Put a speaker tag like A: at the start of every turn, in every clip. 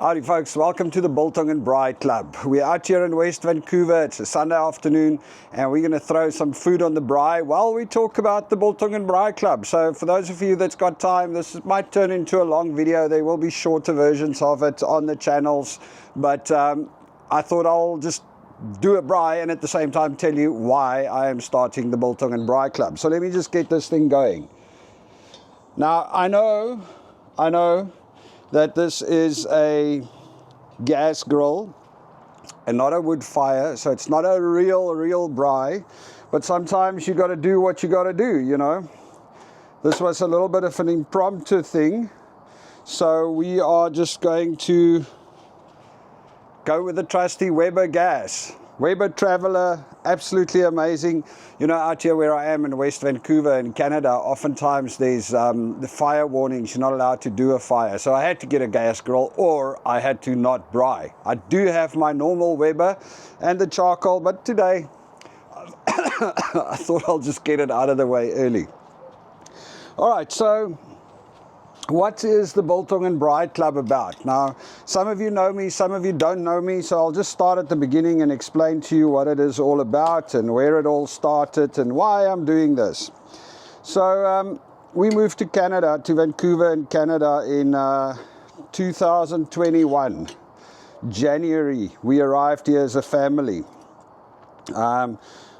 A: Howdy folks, welcome to the Biltong and Braai Club. We're out here in West Vancouver. It's a Sunday afternoon and we're going to throw some food on the braai while we talk about the Biltong and Braai Club. So for those of you that's got time, this might turn into a long video. There will be shorter versions of it on the channels, but I thought I'll just do a braai and at the same time tell you why I am starting the Biltong and Braai Club. So let me just get this thing going. Now I know that this is a gas grill and not a wood fire, so it's not a real braai, but sometimes you got to do what you got to do, you know. This was a little bit of an impromptu thing, so we are just going to go with the trusty Weber gas. Weber Traveler, absolutely amazing. You know, out here where I am in West Vancouver in Canada, oftentimes there's the fire warnings. You're not allowed to do a fire. So I had to get a gas grill or I had to not braai. I do have my normal Weber and the charcoal, but today I thought I'll just get it out of the way early. All right, so what is the Biltong and Braai Club about? Now, some of you know me, some of you don't know me, so I'll just start at the beginning and explain to you what it is all about and where it all started and why I'm doing this. So, we moved to Canada, to Vancouver in Canada in 2021. January, we arrived here as a family.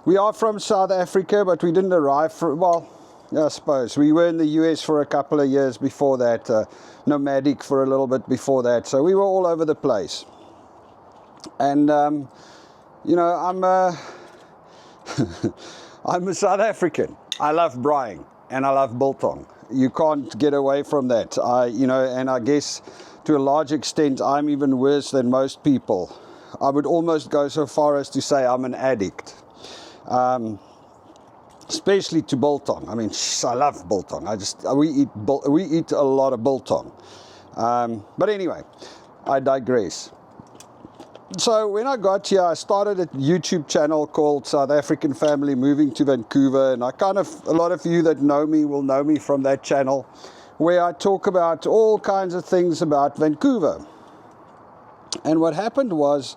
A: We are from South Africa, but we didn't arrive for, well, I suppose. We were in the US for a couple of years before that, nomadic for a little bit before that, so we were all over the place. And, you know, I'm a South African. I love braaiing and I love biltong. You can't get away from that. You know, and I guess to a large extent, I'm even worse than most people. I would almost go so far as to say I'm an addict. Especially to biltong. I mean, I love biltong. We eat a lot of biltong. But anyway, I digress. So when I got here, I started a YouTube channel called South African Family Moving to Vancouver, and a lot of you that know me will know me from that channel, where I talk about all kinds of things about Vancouver. And what happened was,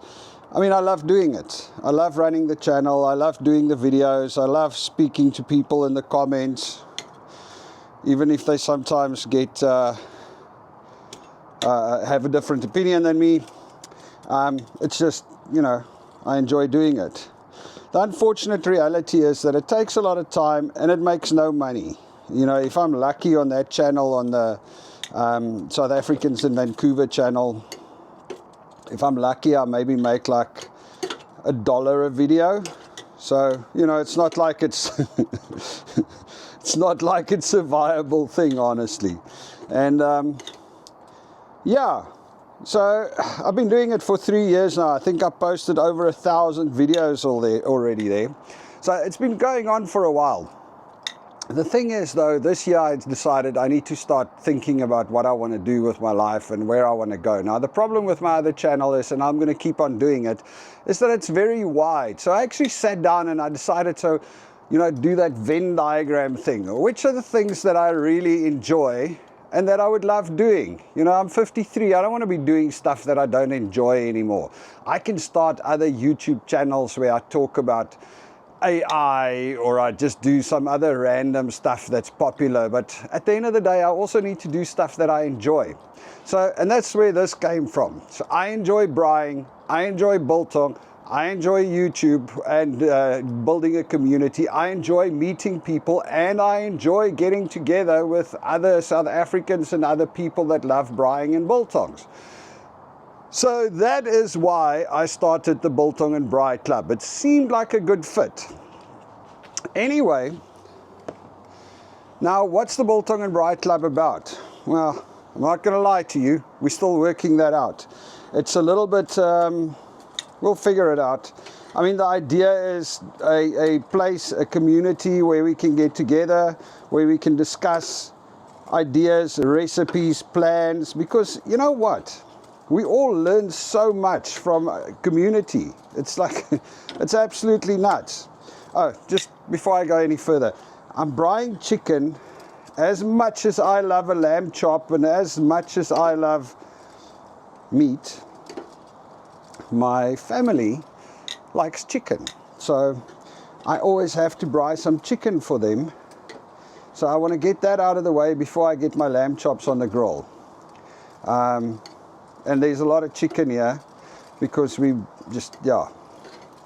A: I mean, I love doing it. I love running the channel. I love doing the videos. I love speaking to people in the comments, even if they sometimes get have a different opinion than me. It's just, you know, I enjoy doing it. The unfortunate reality is that it takes a lot of time and it makes no money. You know, if I'm lucky on that channel, on the South Africans in Vancouver channel, if I'm lucky, I maybe make like $1 a video. So, you know, it's not like it's it's not like it's a viable thing, honestly. And yeah, so I've been doing it for 3 years now. I think I posted over 1,000 videos already there. So it's been going on for a while. The thing is, though, this year I decided I need to start thinking about what I want to do with my life and where I want to go. Now, the problem with my other channel is, and I'm going to keep on doing it, is that it's very wide. So I actually sat down and I decided to, you know, do that Venn diagram thing. Which are the things that I really enjoy and that I would love doing? You know, I'm 53. I don't want to be doing stuff that I don't enjoy anymore. I can start other YouTube channels where I talk about AI, or I just do some other random stuff that's popular, but at the end of the day I also need to do stuff that I enjoy. So, and that's where this came from. So I enjoy braaiing, I enjoy biltong, I enjoy YouTube and building a community. I enjoy meeting people and I enjoy getting together with other South Africans and other people that love braaiing and biltongs. So that is why I started the Biltong and Braai Club. It seemed like a good fit. Anyway, now what's the Biltong and Braai Club about? Well, I'm not going to lie to you. We're still working that out. It's a little bit, we'll figure it out. I mean, the idea is a place, a community where we can get together, where we can discuss ideas, recipes, plans, because you know what? We all learn so much from a community. It's like, it's absolutely nuts. Oh, just before I go any further, I'm braaiing chicken as much as I love a lamb chop and as much as I love meat, my family likes chicken. So I always have to braai some chicken for them. So I want to get that out of the way before I get my lamb chops on the grill. And there's a lot of chicken here because we just, yeah,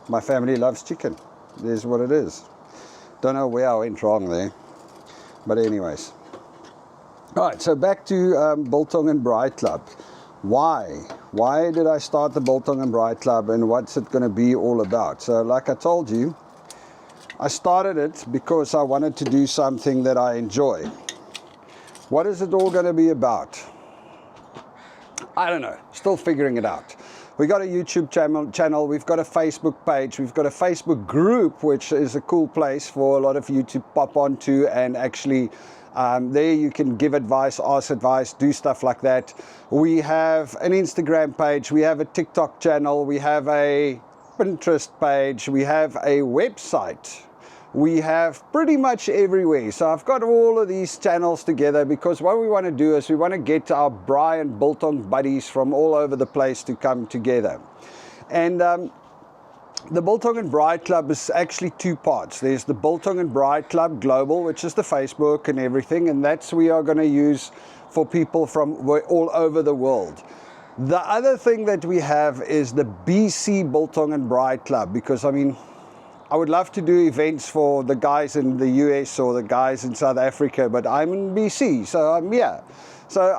A: my family loves chicken. There's what it is. Don't know where I went wrong there. But anyways. Alright, so back to Biltong and Braai Club. Why? Why did I start the Biltong and Braai Club, and what's it going to be all about? So like I told you, I started it because I wanted to do something that I enjoy. What is it all going to be about? I don't know. Still figuring it out. We got a YouTube channel, we've got a Facebook page, we've got a Facebook group, which is a cool place for a lot of you to pop onto, and actually there you can give advice, ask advice, do stuff like that. We have an Instagram page, we have a TikTok channel, we have a Pinterest page, we have a website. We have pretty much everywhere. So I've got all of these channels together because what we want to do is we want to get our braai and biltong buddies from all over the place to come together. And the Biltong and Braai Club is actually two parts. There's the Biltong and Braai Club Global, which is the Facebook and everything, and that's we are going to use for people from all over the world. The other thing that we have is the BC Biltong and Braai Club, because I mean, I would love to do events for the guys in the US or the guys in South Africa, but I'm in BC, so I'm here. So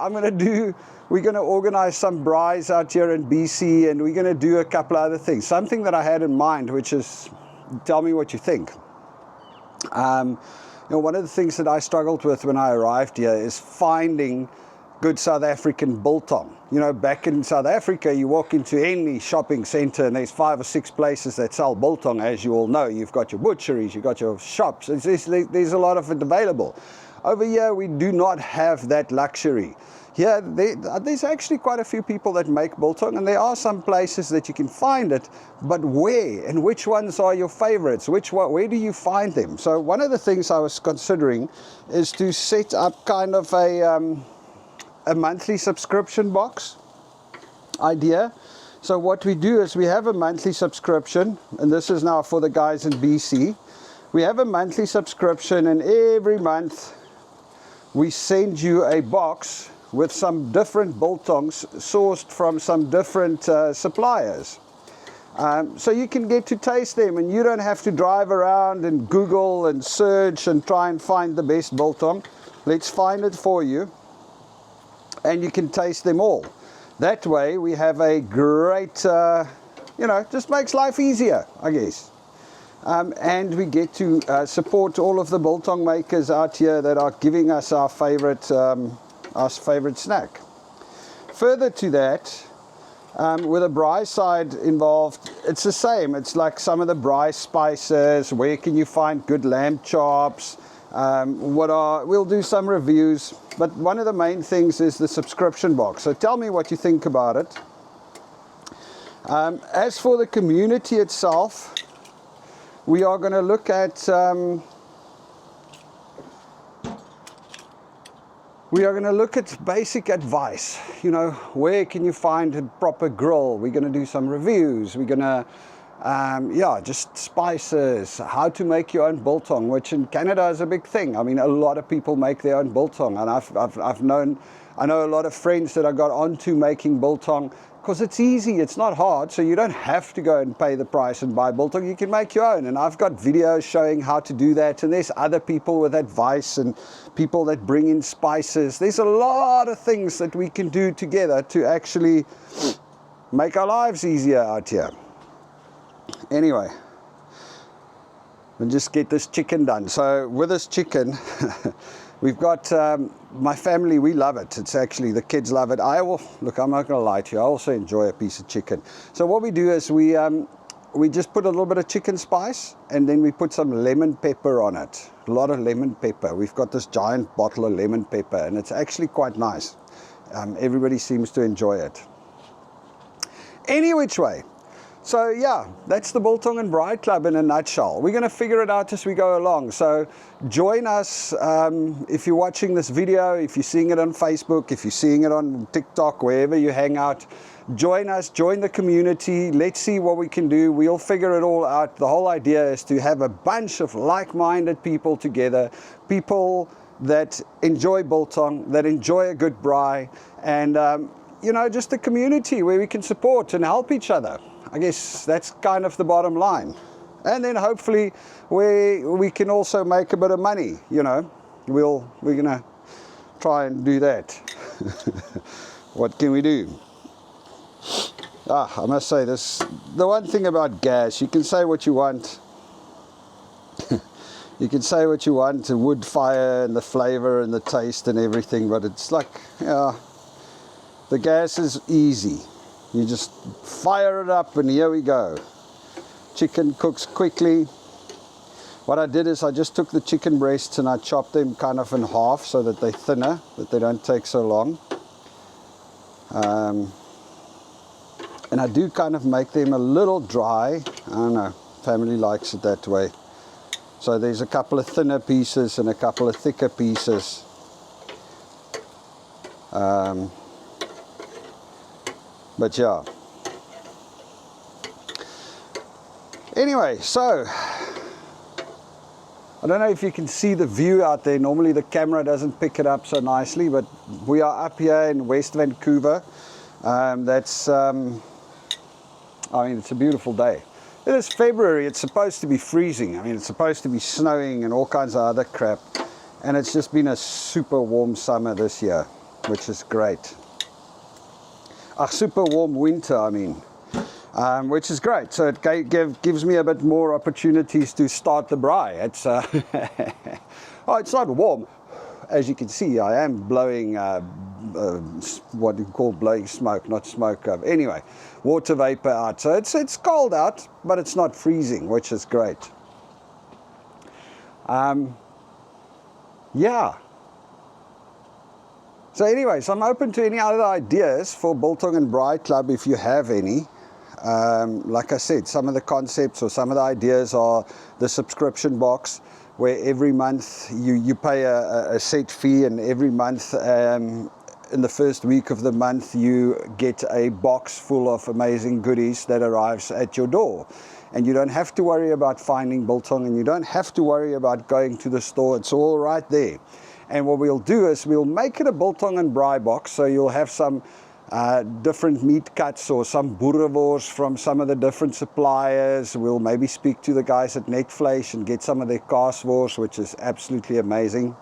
A: we're going to organize some braais out here in BC, and we're going to do a couple of other things. Something that I had in mind, which is, tell me what you think. You know, one of the things that I struggled with when I arrived here is finding good South African biltong. You know, back in South Africa, you walk into any shopping center and there's 5 or 6 places that sell biltong, as you all know. You've got your butcheries, you've got your shops. There's a lot of it available. Over here, we do not have that luxury. Here, there's actually quite a few people that make biltong, and there are some places that you can find it, but where and which ones are your favorites? Where do you find them? So one of the things I was considering is to set up kind of a monthly subscription box idea. So what we do is we have a monthly subscription, and this is now for the guys in BC. We have a monthly subscription, and every month we send you a box with some different biltongs sourced from some different suppliers. So you can get to taste them, and you don't have to drive around and Google and search and try and find the best biltong. Let's find it for you, and you can taste them all. That way we have a great, you know, just makes life easier, I guess. And we get to support all of the biltong makers out here that are giving us our favorite snack. Further to that, with a braai side involved, it's the same. It's like some of the braai spices. Where can you find good lamb chops? We'll do some reviews, but one of the main things is the subscription box. So tell me what you think about it. As for the community itself, we are going to look at basic advice. You know, where can you find a proper grill? We're going to do some reviews. We're going to just spices, how to make your own biltong, which in Canada is a big thing. I mean, a lot of people make their own biltong, and I know a lot of friends that I got onto making biltong because it's easy, it's not hard, so you don't have to go and pay the price and buy biltong. You can make your own, and I've got videos showing how to do that, and there's other people with advice and people that bring in spices. There's a lot of things that we can do together to actually make our lives easier out here. Anyway, we'll just get this chicken done. So with this chicken, we've got my family, we love it. It's actually, the kids love it. Look, I'm not going to lie to you, I also enjoy a piece of chicken. So what we do is we just put a little bit of chicken spice, and then we put some lemon pepper on it. A lot of lemon pepper. We've got this giant bottle of lemon pepper, and it's actually quite nice. Everybody seems to enjoy it. Any which way. So yeah, that's the Biltong and Braai Club in a nutshell. We're going to figure it out as we go along. So join us if you're watching this video, if you're seeing it on Facebook, if you're seeing it on TikTok, wherever you hang out. Join us, join the community. Let's see what we can do. We'll figure it all out. The whole idea is to have a bunch of like-minded people together, people that enjoy biltong, that enjoy a good braai, and you know, just a community where we can support and help each other. I guess that's kind of the bottom line. And then hopefully we can also make a bit of money, you know. We're going to try and do that. What can we do? I must say this, the one thing about gas, you can say what you want. You can say what you want, the wood fire and the flavor and the taste and everything, but it's like, yeah, the gas is easy. You just fire it up and here we go. Chicken cooks quickly. What I did is I just took the chicken breasts and I chopped them kind of in half so that they're thinner, that they don't take so long. And I do kind of make them a little dry. I don't know, family likes it that way. So there's a couple of thinner pieces and a couple of thicker pieces. But yeah. Anyway, so I don't know if you can see the view out there. Normally the camera doesn't pick it up so nicely, but we are up here in West Vancouver. I mean, it's a beautiful day. It is February. It's supposed to be freezing. I mean, it's supposed to be snowing and all kinds of other crap. And it's just been a super warm summer this year, which is great. A super warm winter, I mean, which is great. So it gives me a bit more opportunities to start the braai. It's oh, it's not warm, as you can see. I am blowing what you call blowing smoke, not smoke. Anyway, water vapor out. So it's cold out, but it's not freezing, which is great. Yeah. So anyways, I'm open to any other ideas for Biltong and Braai Club if you have any. Like I said, some of the concepts or some of the ideas are the subscription box, where every month you pay a set fee, and every month in the first week of the month you get a box full of amazing goodies that arrives at your door. And you don't have to worry about finding biltong, and you don't have to worry about going to the store. It's all right there. And what we'll do is we'll make it a Biltong and Braai box, so you'll have some different meat cuts or some boerewors from some of the different suppliers. We'll maybe speak to the guys at Netvleis and get some of their kaaswors, which is absolutely amazing.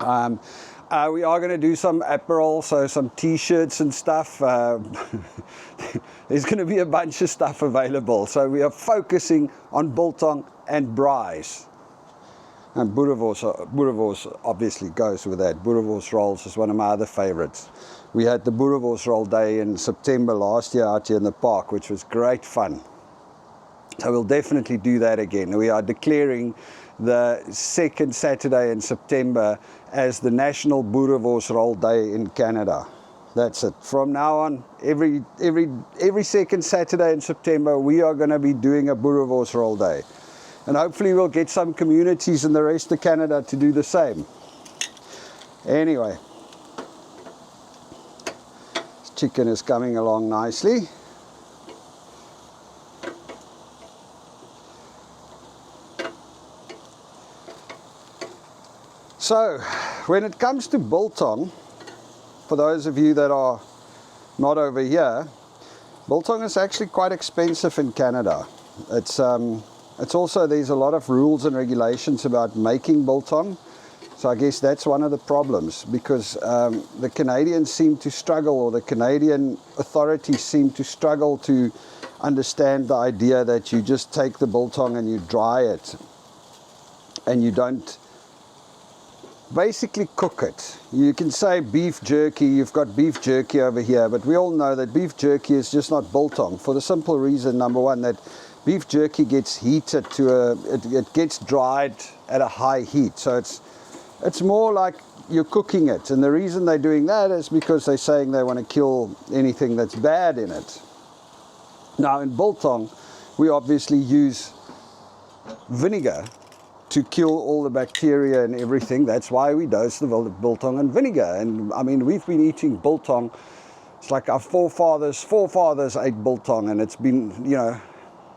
A: We are going to do some apparel, so some t-shirts and stuff. There's going to be a bunch of stuff available. So we are focusing on Biltong and Braais. And boerewors obviously goes with that. Boerewors rolls is one of my other favorites. We had the boerewors roll day in September last year out here in the park, which was great fun. So we'll definitely do that again. We are declaring the second Saturday in September as the National Boerewors Roll Day in Canada. That's it. From now on, every second Saturday in September, we are going to be doing a Boerewors Roll Day. And hopefully we'll get some communities in the rest of Canada to do the same. Anyway, this chicken is coming along nicely. So, when it comes to biltong, for those of you that are not over here, biltong is actually quite expensive in Canada. It's also, there's a lot of rules and regulations about making biltong. So I guess that's one of the problems, because the Canadians seem to struggle, or the Canadian authorities seem to struggle to understand the idea that you just take the biltong and you dry it, and you don't basically cook it. You can say beef jerky, you've got beef jerky over here, but we all know that beef jerky is just not biltong, for the simple reason, number one, that beef jerky gets heated to it gets dried at a high heat. So it's more like you're cooking it. And the reason they're doing that is because they're saying they want to kill anything that's bad in it. Now in biltong, we obviously use vinegar to kill all the bacteria and everything. That's why we dose the biltong in vinegar. And I mean, we've been eating biltong. It's like our forefathers ate biltong, and it's been, you know,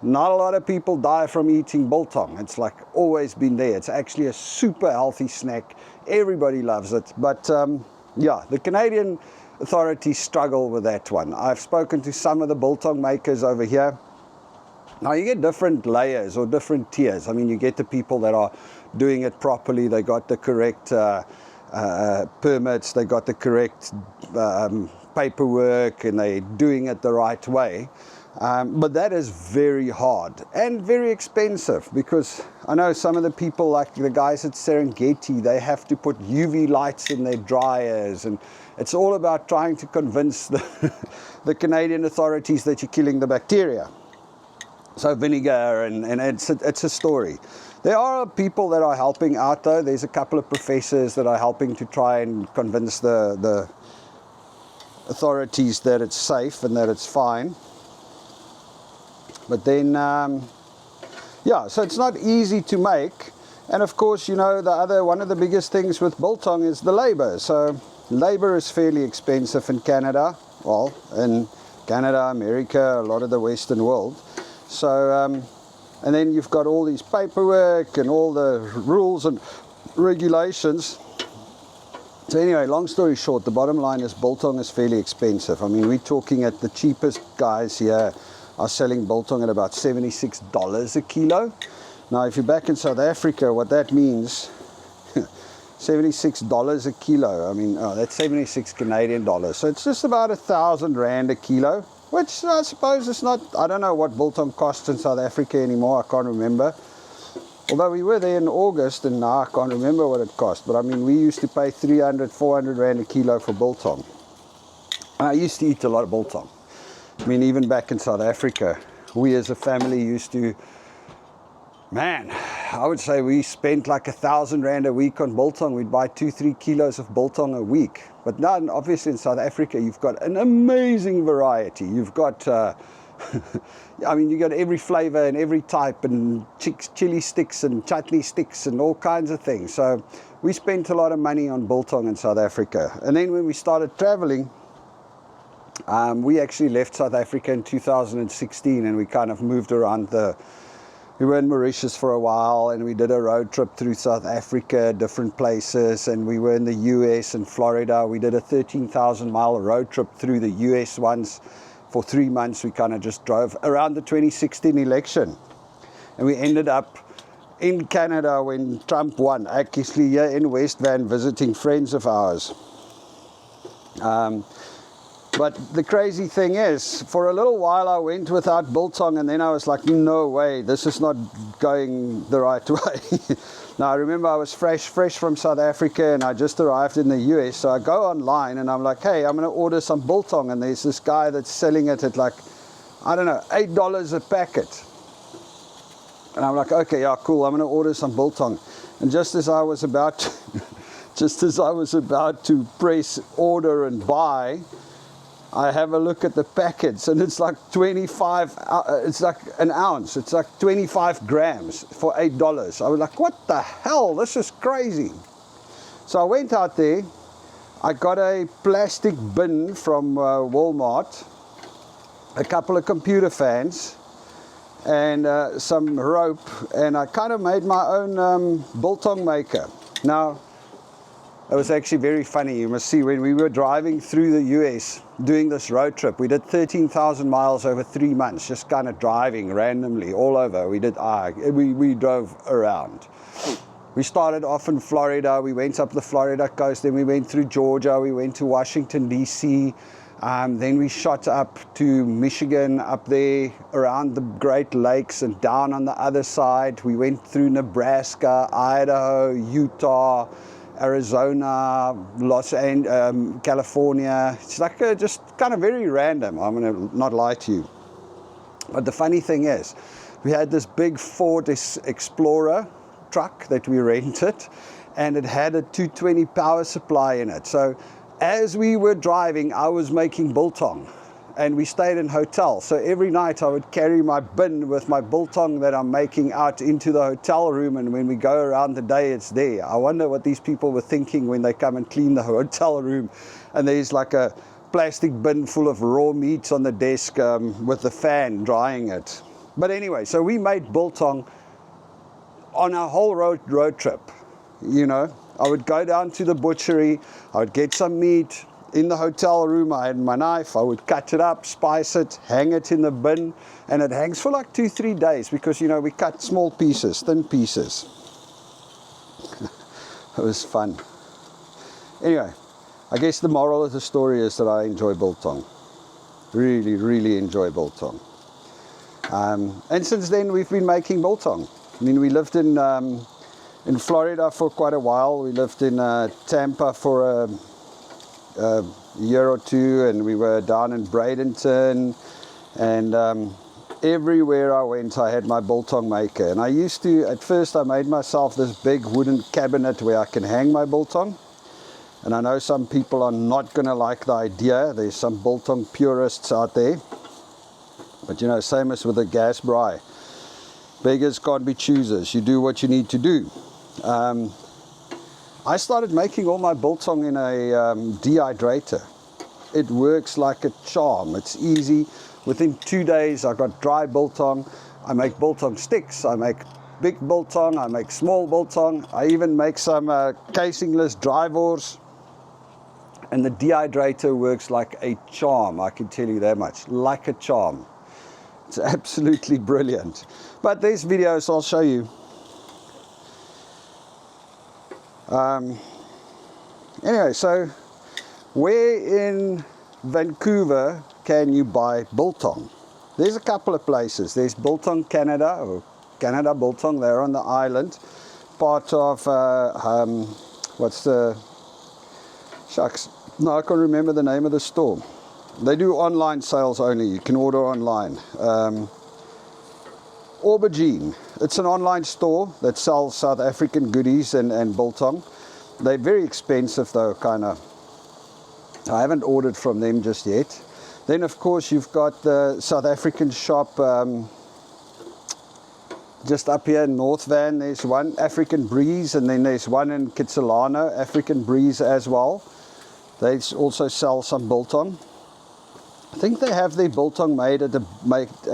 A: not a lot of people die from eating biltong. It's like always been there. It's actually a super healthy snack. Everybody loves it. But yeah, the Canadian authorities struggle with that one. I've spoken to some of the biltong makers over here. Now you get different layers or different tiers. I mean, you get the people that are doing it properly. They got the correct permits. They got the correct paperwork, and they're doing it the right way. But that is very hard and very expensive, because I know some of the people, like the guys at Serengeti, they have to put UV lights in their dryers, and it's all about trying to convince the Canadian authorities that you're killing the bacteria. So vinegar, and it's a story. There are people that are helping out though. There's a couple of professors that are helping to try and convince the authorities that it's safe and that it's fine. But then, yeah, so it's not easy to make. And of course, you know, one of the biggest things with biltong is the labor. So labor is fairly expensive in Canada. Well, in Canada, America, a lot of the Western world. So, and then you've got all these paperwork and all the rules and regulations. So anyway, long story short, the bottom line is biltong is fairly expensive. I mean, we're talking at the cheapest guys here are selling biltong at about $76 a kilo. Now, if you're back in South Africa, what that means, $76 a kilo. I mean, that's 76 Canadian dollars. So it's just about 1,000 Rand a kilo, which I suppose is not, I don't know what biltong costs in South Africa anymore. I can't remember. Although we were there in August, and now I can't remember what it cost. But I mean, we used to pay 300, 400 Rand a kilo for biltong. I used to eat a lot of biltong. I mean, even back in South Africa, we as a family used to, man, I would say we spent like 1,000 Rand a week on biltong. We'd buy 2-3 kilos of biltong a week. But now, obviously in South Africa, you've got an amazing variety. You've got, I mean, you got every flavor and every type, and chili sticks and chutney sticks and all kinds of things. So we spent a lot of money on biltong in South Africa. And then when we started traveling, we actually left South Africa in 2016, and we kind of moved around we were in Mauritius for a while, and we did a road trip through South Africa, different places, and we were in the US and Florida. We did a 13,000-mile road trip through the US once for 3 months. We kind of just drove around the 2016 election, and we ended up in Canada when Trump won, actually here in West Van visiting friends of ours. But the crazy thing is, for a little while I went without biltong, and then I was like, no way, this is not going the right way. Now, I remember I was fresh from South Africa, and I just arrived in the US, so I go online, and I'm like, hey, I'm going to order some biltong, and there's this guy that's selling it at like, I don't know, $8 a packet. And I'm like, okay, yeah, cool, I'm going to order some biltong. And just as I was about to press order and buy, I have a look at the packets, and it's like 25, it's like an ounce, it's like 25 grams for $8. I was like, what the hell, this is crazy. So I went out there, I got a plastic bin from Walmart, a couple of computer fans, and some rope, and I kind of made my own biltong maker. Now, it was actually very funny. You must see, when we were driving through the US doing this road trip, we did 13,000 miles over 3 months, just kind of driving randomly all over. We drove around. We started off in Florida. We went up the Florida coast. Then we went through Georgia. We went to Washington, D.C. Then we shot up to Michigan, up there around the Great Lakes and down on the other side. We went through Nebraska, Idaho, Utah, Arizona, Los Angeles, California. It's like just kind of very random. I'm going to not lie to you. But the funny thing is, we had this big Ford Explorer truck that we rented, and it had a 220 power supply in it. So as we were driving, I was making biltong. and we stayed in hotels. So every night I would carry my bin with my biltong that I'm making out into the hotel room, and when we go around the day, it's there. I wonder what these people were thinking when they come and clean the hotel room, and there's like a plastic bin full of raw meat on the desk with the fan drying it. But anyway, so we made biltong on a whole road trip. You know, I would go down to the butchery, I would get some meat. In the hotel room, I had my knife, I would cut it up, spice it, hang it in the bin, and it hangs for like 2-3 days because, you know, we cut small pieces, thin pieces. It was fun. Anyway, I guess the moral of the story is that I enjoy biltong. Really, really enjoy biltong. And since then, we've been making biltong. I mean, we lived in Florida for quite a while. We lived in Tampa for a year or two, and we were down in Bradenton, and everywhere I went I had my biltong maker. And I used to, at first I made myself this big wooden cabinet where I can hang my biltong, and I know some people are not going to like the idea. There's some biltong purists out there, but you know, same as with the gas braai, beggars can't be choosers. You do what you need to do. I started making all my biltong in a dehydrator. It works like a charm. It's easy. Within 2 days, I got dry biltong. I make biltong sticks. I make big biltong. I make small biltong. I even make some casingless drivers. And the dehydrator works like a charm. I can tell you that much. Like a charm. It's absolutely brilliant. But there's videos I'll show you. Anyway, so where in Vancouver can you buy biltong? There's a couple of places. There's Biltong Canada, or Canada Biltong. They're on the island, part of what's the shucks? No, I can't remember the name of the store. They do online sales only. You can order online. Braaibroodjies. It's an online store that sells South African goodies and biltong. They're very expensive though, kind of. I haven't ordered from them just yet. Then of course you've got the South African shop just up here in North Van. There's one, African Breeze, and then there's one in Kitsilano, African Breeze as well. They also sell some biltong. I think they have their biltong made at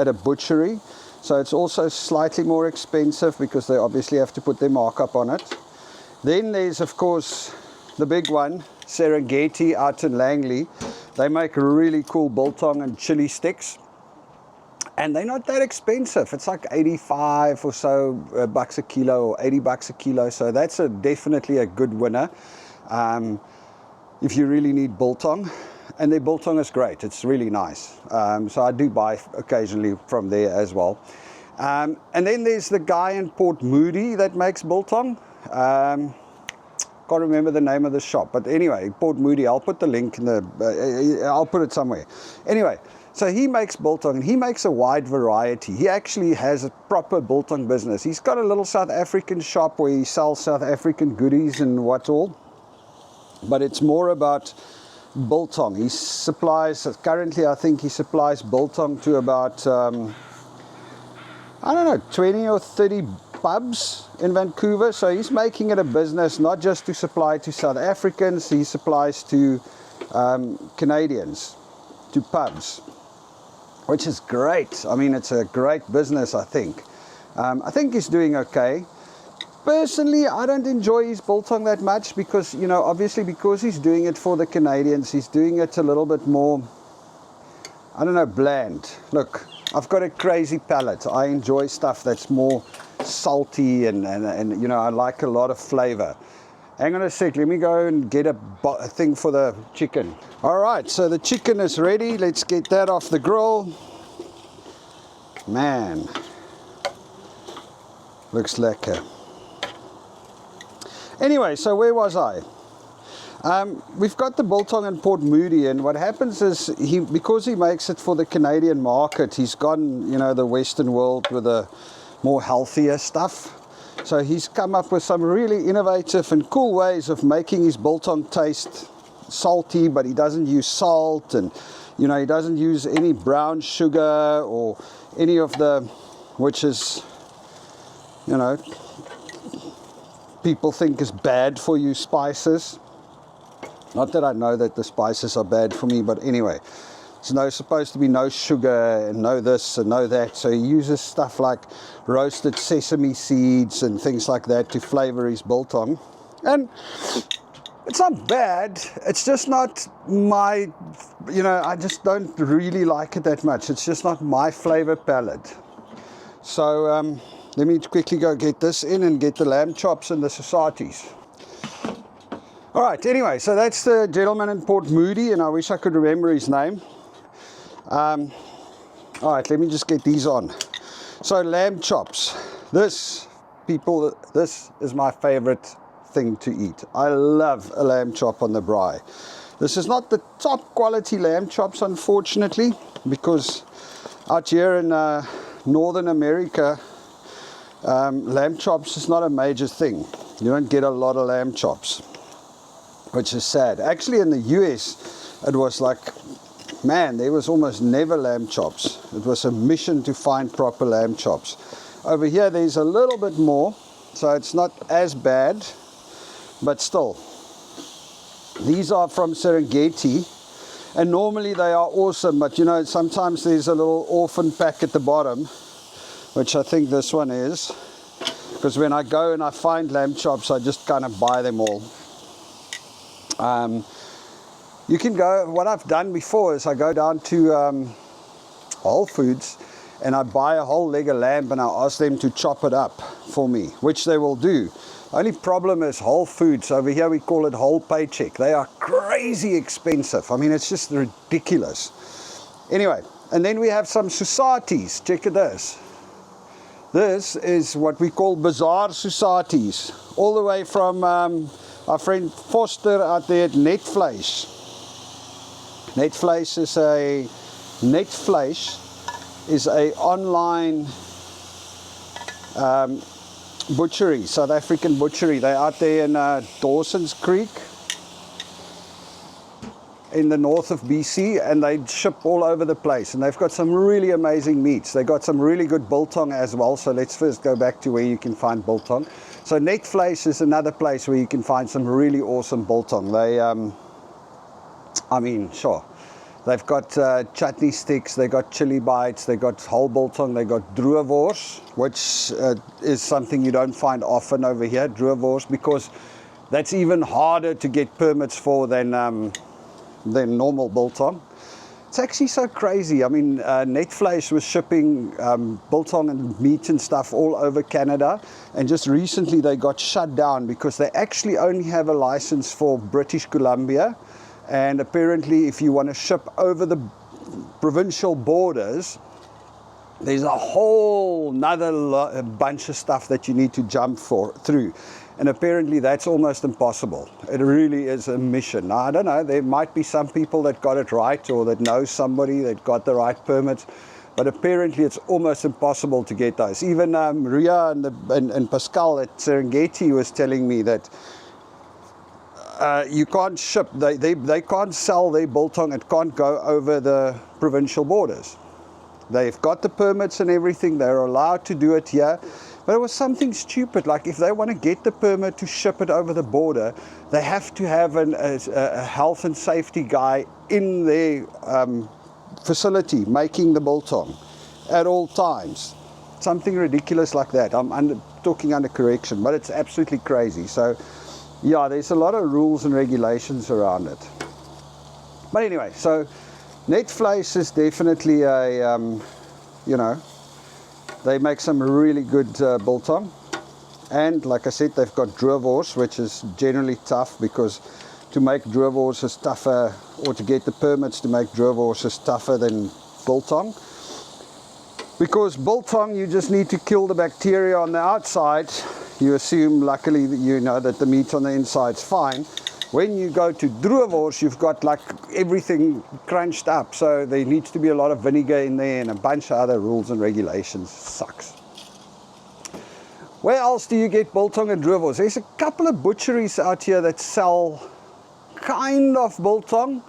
A: a butchery. So it's also slightly more expensive because they obviously have to put their markup on it. Then there's, of course, the big one, Serengeti out in Langley. They make really cool biltong and chili sticks. And they're not that expensive. It's like 85 or so bucks a kilo, or 80 bucks a kilo. So that's definitely a good winner if you really need biltong. And their biltong is great. It's really nice. So I do buy occasionally from there as well. And then there's the guy in Port Moody that makes biltong. Can't remember the name of the shop. But anyway, Port Moody, I'll put the link in the... I'll put it somewhere. Anyway, so he makes biltong, and he makes a wide variety. He actually has a proper biltong business. He's got a little South African shop where he sells South African goodies and what all. But it's more about biltong. He supplies, currently I think he supplies biltong to about, I don't know, 20 or 30 pubs in Vancouver. So he's making it a business, not just to supply to South Africans, he supplies to Canadians, to pubs, which is great. I mean, it's a great business, I think. I think he's doing okay. Personally, I don't enjoy his biltong that much because, you know, obviously because he's doing it for the Canadians, he's doing it a little bit more, I don't know, bland. Look, I've got a crazy palate. I enjoy stuff that's more salty and you know, I like a lot of flavor. Hang on a sec, let me go and get a thing for the chicken. All right, so the chicken is ready. Let's get that off the grill. Man, looks lekker. Anyway, so where was I? We've got the biltong in Port Moody, and what happens is because he makes it for the Canadian market, he's gone, you know, the Western world with the more healthier stuff. So he's come up with some really innovative and cool ways of making his biltong taste salty, but he doesn't use salt, and You know, he doesn't use any brown sugar or any of the, which is, you know, people think is bad for you, spices. Not that I know that the spices are bad for me, but anyway, there's supposed to be no sugar and no this and no that. So he uses stuff like roasted sesame seeds and things like that to flavor his biltong. And it's not bad, it's just not my, you know, I just don't really like it that much. It's just not my flavor palette. So let me quickly go get this in and get the lamb chops and the societies. All right, anyway, so that's the gentleman in Port Moody, and I wish I could remember his name. All right, let me just get these on. So lamb chops. This, people, this is my favorite thing to eat. I love a lamb chop on the braai. This is not the top quality lamb chops, unfortunately, because out here in Northern America, lamb chops is not a major thing. You don't get a lot of lamb chops, which is sad. Actually, in the US, it was like, man, there was almost never lamb chops. It was a mission to find proper lamb chops. Over here, there's a little bit more, so it's not as bad, but still. These are from Serengeti, and normally they are awesome, but you know, sometimes there's a little orphan pack at the bottom, which I think this one is, because when I go and I find lamb chops, I just kind of buy them all. You can go, what I've done before is I go down to Whole Foods and I buy a whole leg of lamb and I ask them to chop it up for me, which they will do. Only problem is Whole Foods, over here we call it whole paycheck. They are crazy expensive. I mean, it's just ridiculous. Anyway, and then we have some societies. Check it this. This is what we call bazaar societies, all the way from our friend Foster out there at Netvleis. Netvleis is a online butchery, South African butchery. They're out there in Dawson's Creek in the north of BC, and they ship all over the place, and they've got some really amazing meats. They got some really good biltong as well. So let's first go back to where you can find biltong. So Netvleis is another place where you can find some really awesome biltong. They I mean, sure, they've got chutney sticks, they got chili bites, they got whole biltong, they got droewors, which is something you don't find often over here, droewors, because that's even harder to get permits for than normal biltong. It's actually so crazy. I mean, Netvleis was shipping biltong and meat and stuff all over Canada, and just recently they got shut down because they actually only have a license for British Columbia, and apparently if you want to ship over the provincial borders, there's a whole nother bunch of stuff that you need to jump through. And apparently that's almost impossible. It really is a mission. Now, I don't know, there might be some people that got it right, or that know somebody that got the right permits, but apparently it's almost impossible to get those. Even Ria and Pascal at Serengeti was telling me that you can't ship, they can't sell their biltong, it can't go over the provincial borders. They've got the permits and everything, they're allowed to do it here. But it was something stupid, like if they want to get the permit to ship it over the border, they have to have a health and safety guy in their facility making the biltong at all times. Something ridiculous like that. I'm talking under correction, but it's absolutely crazy. So yeah, there's a lot of rules and regulations around it. But anyway, so Netvleis is definitely a, you know, they make some really good biltong, and like I said, they've got droewors, which is generally tough, because to make droewors is tougher, or to get the permits to make droewors is tougher than biltong, because biltong you just need to kill the bacteria on the outside. You assume, luckily, that you know that the meat on the inside's fine. When you go to droewors, you've got like everything crunched up, so there needs to be a lot of vinegar in there and a bunch of other rules and regulations. Sucks. Where else do you get biltong and droewors? There's a couple of butcheries out here that sell kind of biltong.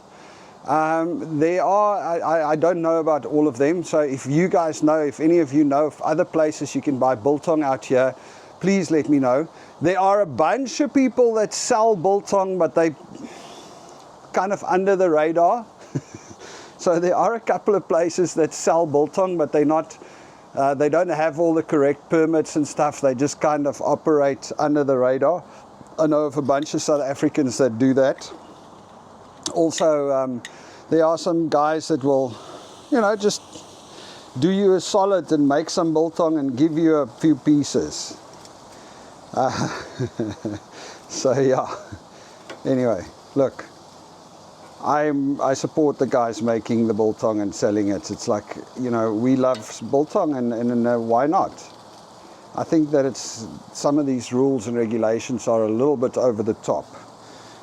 A: There are, I don't know about all of them, so if you guys know, if any of you know of other places you can buy biltong out here, please let me know. There are a bunch of people that sell biltong, but they kind of under the radar. So there are a couple of places that sell biltong, but they're not, they don't have all the correct permits and stuff. They just kind of operate under the radar. I know of a bunch of South Africans that do that. Also, there are some guys that will, you know, just do you a solid and make some biltong and give you a few pieces. So yeah, anyway, look, I support the guys making the biltong and selling it. It's like, you know, we love biltong and why not? I think that it's, some of these rules and regulations are a little bit over the top.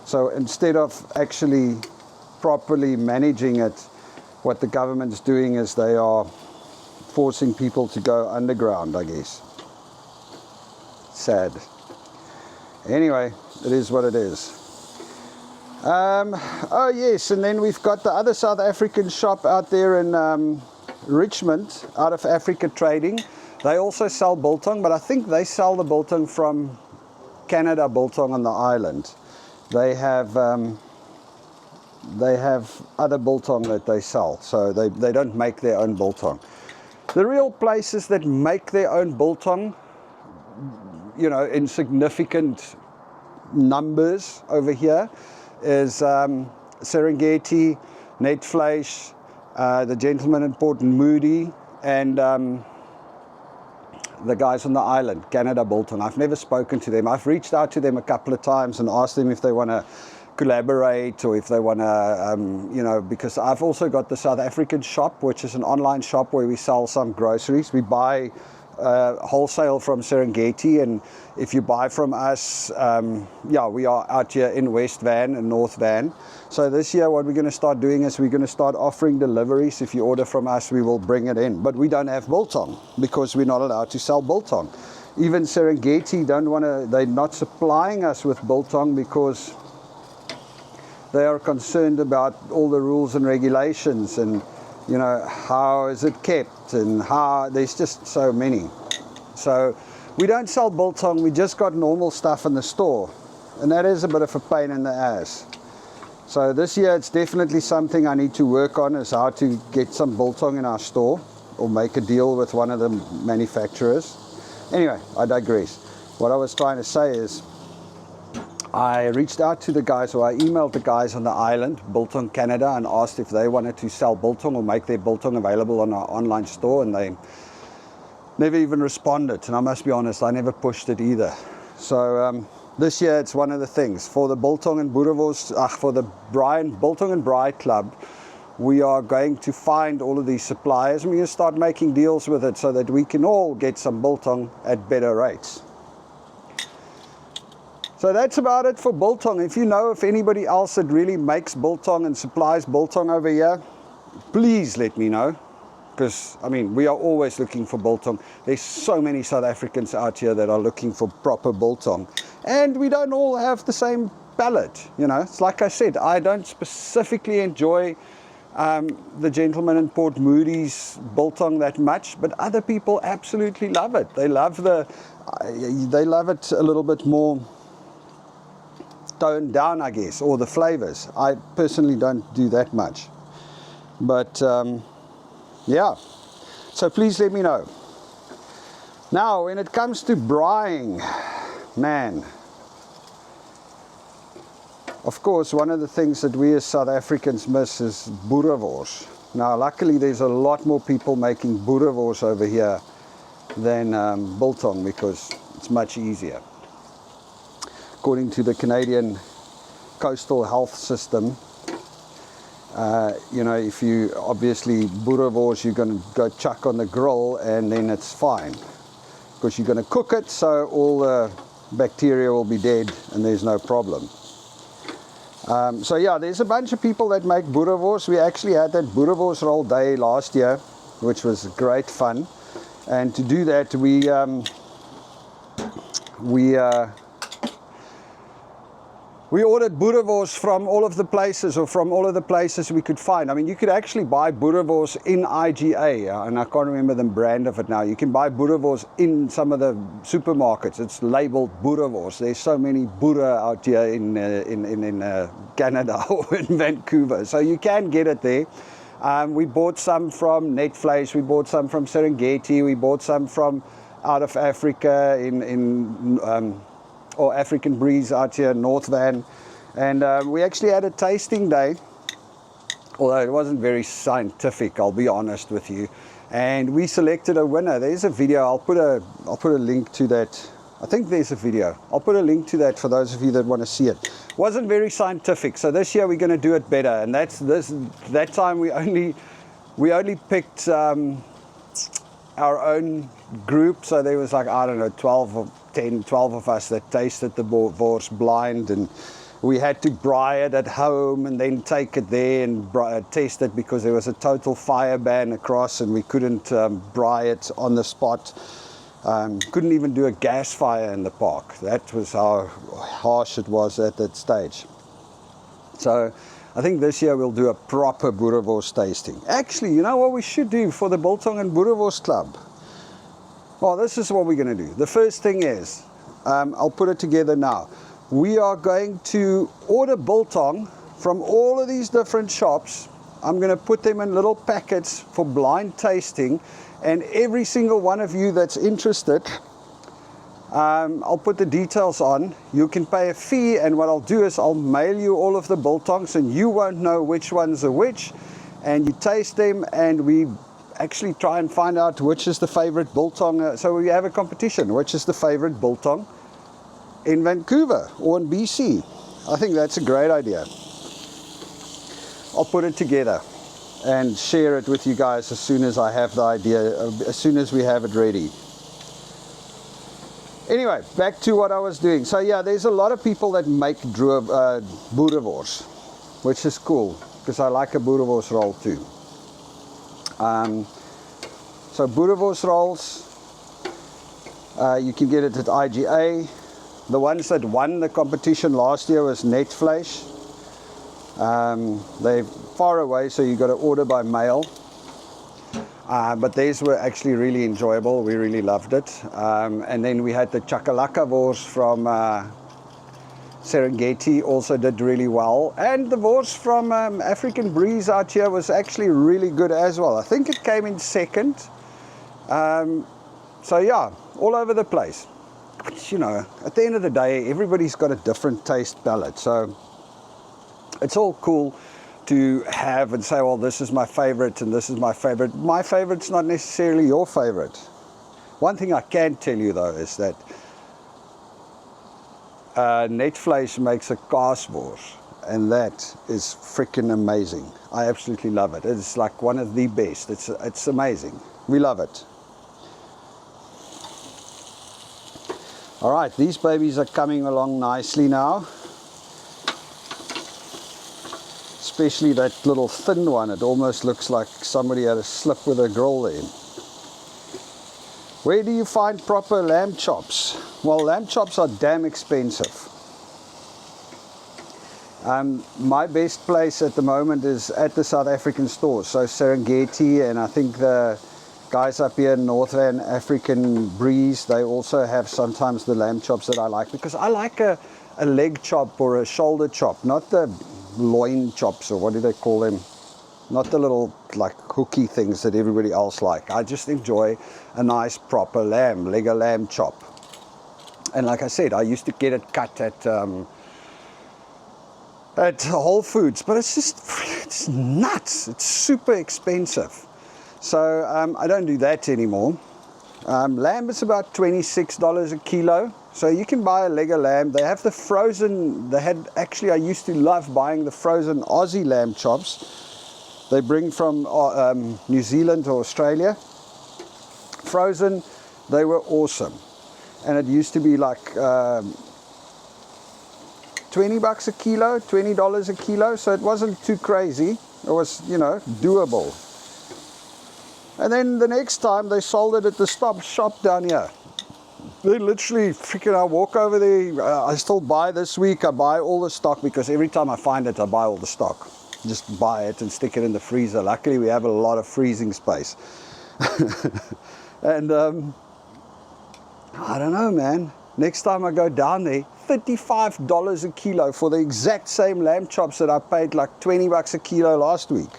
A: So instead of actually properly managing it, what the government's doing is they are forcing people to go underground, I guess. Sad. Anyway, it is what it is. Oh yes, and then we've got the other South African shop out there in Richmond, out of Africa Trading. They also sell biltong, but I think they sell the biltong from Canada Biltong on the island. They have other biltong that they sell, so they don't make their own biltong. The real places that make their own biltong, you know, in significant numbers over here is Serengeti, Netvleis, the gentleman in Port Moody, and the guys on the island, Canada Biltong. I've never spoken to them. I've reached out to them a couple of times and asked them if they want to collaborate or if they want to, you know, because I've also got the South African shop, which is an online shop where we sell some groceries. We buy wholesale from Serengeti, and if you buy from us, yeah, we are out here in West Van and North Van. So this year what we're going to start doing is we're going to start offering deliveries. If you order from us, we will bring it in, but we don't have biltong because we're not allowed to sell biltong. Even Serengeti don't want to, they're not supplying us with biltong because they are concerned about all the rules and regulations, and you know, how is it kept, and how, there's just so many. So we don't sell biltong, we just got normal stuff in the store, and that is a bit of a pain in the ass. So this year it's definitely something I need to work on, is how to get some biltong in our store or make a deal with one of the manufacturers. Anyway, I digress. What I was trying to say is I reached out to the guys, or I emailed the guys on the island, Biltong Canada, and asked if they wanted to sell biltong or make their biltong available on our online store, and they never even responded. And I must be honest, I never pushed it either. So this year it's one of the things for the Biltong and Boerewors, for the Biltong and Braai Club. We are going to find all of these suppliers, and we're going to start making deals with it so that we can all get some biltong at better rates. So that's about it for biltong. If you know of anybody else that really makes biltong and supplies biltong over here, please let me know. Because, I mean, we are always looking for biltong. There's so many South Africans out here that are looking for proper biltong. And we don't all have the same palate, you know. It's like I said, I don't specifically enjoy the gentleman in Port Moody's biltong that much, but other people absolutely love it. They love it a little bit more toned down, I guess, or the flavors. I personally don't do that much, but yeah, so please let me know. Now when it comes to braaiing, man, of course one of the things that we as South Africans miss is boerewors. Now luckily there's a lot more people making boerewors over here than biltong, because it's much easier. According to the Canadian Coastal Health System, you know, if you obviously boerewors, you're going to go chuck on the grill and then it's fine, because you're going to cook it, so all the bacteria will be dead and there's no problem. So yeah, there's a bunch of people that make boerewors. We actually had that boerewors roll day last year, which was great fun. And to do that, We ordered boerewors from all of the places, or from all of the places we could find. I mean, you could actually buy boerewors in IGA, and I can't remember the brand of it now. You can buy boerewors in some of the supermarkets. It's labeled boerewors. There's so many boere out here in Canada or in Vancouver, so you can get it there. We bought some from Netvleis, we bought some from Serengeti, we bought some from out of Africa or African Breeze out here in North Van, and we actually had a tasting day, although it wasn't very scientific, I'll be honest with you, and we selected a winner. There's a video, I'll put a link to that. I think there's a video. I'll put a link to that for those of you that want to see it. Wasn't very scientific, so this year we're going to do it better, and that time we only picked our own group, so there was like, I don't know, 12 of us that tasted the wors blind, and we had to braai it at home and then take it there and test it, because there was a total fire ban across and we couldn't braai it on the spot. Couldn't even do a gas fire in the park. That was how harsh it was at that stage. So I think this year we'll do a proper boerewors tasting. Actually, you know what we should do for the Biltong and Braai Club? Well, this is what we're going to do. The first thing is, I'll put it together now. We are going to order biltong from all of these different shops. I'm going to put them in little packets for blind tasting, and every single one of you that's interested, I'll put the details on. You can pay a fee, and what I'll do is I'll mail you all of the biltongs, and you won't know which ones are which, and you taste them, and we actually try and find out which is the favorite biltong. So we have a competition, which is the favorite biltong in Vancouver or in BC. I think that's a great idea. I'll put it together and share it with you guys as soon as I have the idea, as soon as we have it ready. Anyway, back to what I was doing. So yeah, there's a lot of people that make boerewors, which is cool, because I like a boerewors roll too. So boerewors rolls, you can get it at IGA. The ones that won the competition last year was Netvleis. They're far away, so you got to order by mail. But these were actually really enjoyable. We really loved it. And then we had the chakalaka wors from Serengeti, also did really well. And the wors from African Breeze out here was actually really good as well. I think it came in second. So yeah, all over the place. But, you know, at the end of the day, everybody's got a different taste palette. So it's all cool to have and say, well, this is my favorite and this is my favorite. My favorite's not necessarily your favorite. One thing I can tell you though is that Netvleis makes a kaaswors, and that is freaking amazing. I absolutely love it. It's like one of the best. It's amazing. We love it. All right, these babies are coming along nicely now. Especially that little thin one. It almost looks like somebody had a slip with a grill there. Where do you find proper lamb chops? Well, lamb chops are damn expensive. My best place at the moment is at the South African stores. So Serengeti, and I think the guys up here in North Van, African Breeze, they also have sometimes the lamb chops that I like, because I like a leg chop or a shoulder chop, not the loin chops, or what do they call them, not the little like hooky things that everybody else like. I just enjoy a nice proper leg of lamb chop. And like I said, I used to get it cut at Whole Foods, but it's nuts. It's super expensive. So I don't do that anymore. Lamb is about $26 a kilo. So you can buy a leg of lamb. They have the frozen, I used to love buying the frozen Aussie lamb chops. They bring from New Zealand or Australia. Frozen, they were awesome. And it used to be like 20 bucks a kilo, $20 a kilo. So it wasn't too crazy. It was, you know, doable. And then the next time they sold it at the shop down here. They literally freaking, I walk over there, I still buy this week, I buy all the stock because every time I find it, I buy all the stock. Just buy it and stick it in the freezer. Luckily, we have a lot of freezing space. And I don't know, man. Next time I go down there, $35 a kilo for the exact same lamb chops that I paid like 20 bucks a kilo last week.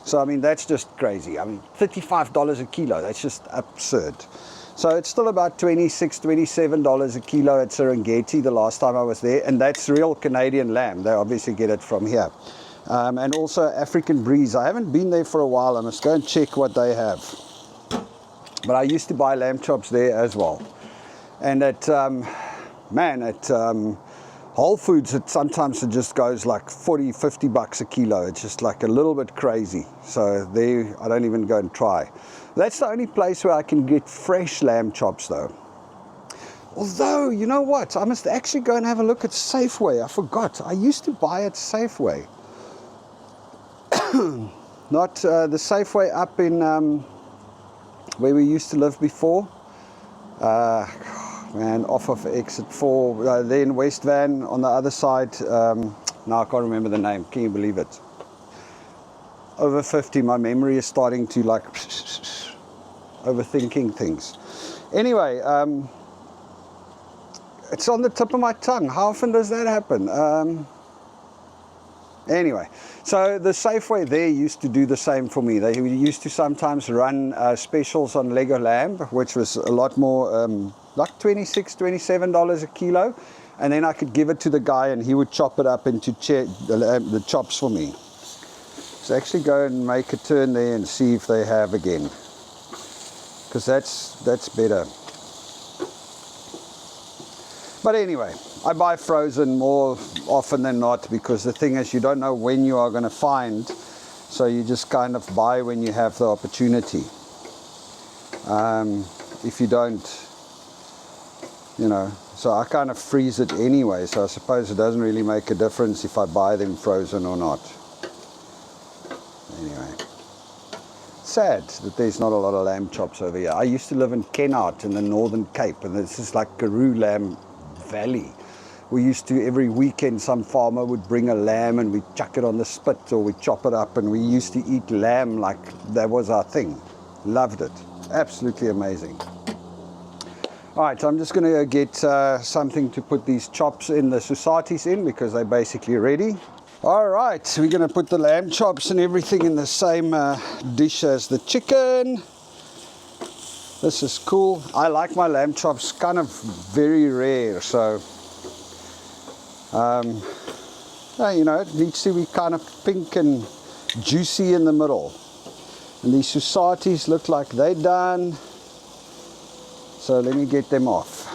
A: So, I mean, that's just crazy. I mean, $35 a kilo, that's just absurd. So it's still about $26, $27 a kilo at Serengeti the last time I was there. And that's real Canadian lamb. They obviously get it from here. And also African Breeze. I haven't been there for a while. I must go and check what they have. But I used to buy lamb chops there as well. And at, Whole Foods, sometimes it just goes like 40, 50 bucks a kilo. It's just like a little bit crazy. So there, I don't even go and try. That's the only place where I can get fresh lamb chops though. Although, you know what? I must actually go and have a look at Safeway. I forgot. I used to buy at Safeway. Not the Safeway up in where we used to live before. Man, off of exit 4, then West Van on the other side. Now I can't remember the name. Can you believe it? Over 50, my memory is starting to like overthinking things. Anyway, it's on the tip of my tongue. How often does that happen? Anyway, so the Safeway there used to do the same for me. They used to sometimes run specials on Lego lamb, which was a lot more, like $26, $27 a kilo. And then I could give it to the guy and he would chop it up into the chops for me. So actually go and make a turn there and see if they have again. Because that's better. But anyway, I buy frozen more often than not because the thing is you don't know when you are going to find, so you just kind of buy when you have the opportunity. If you don't, you know, so I kind of freeze it anyway, so I suppose it doesn't really make a difference if I buy them frozen or not. Anyway, sad that there's not a lot of lamb chops over here. I used to live in Kennard in the Northern Cape, and this is like Karoo Lamb Valley. We used to, every weekend, some farmer would bring a lamb and we'd chuck it on the spit or we'd chop it up, and we used to eat lamb like that was our thing. Loved it. Absolutely amazing. Alright, so I'm just going to get something to put these chops in the Susatis in because they're basically ready. Alright, we're going to put the lamb chops and everything in the same dish as the chicken. This is cool. I like my lamb chops kind of very rare, so you know, it needs to be kind of pink and juicy in the middle. And these Susatis look like they're done, so let me get them off.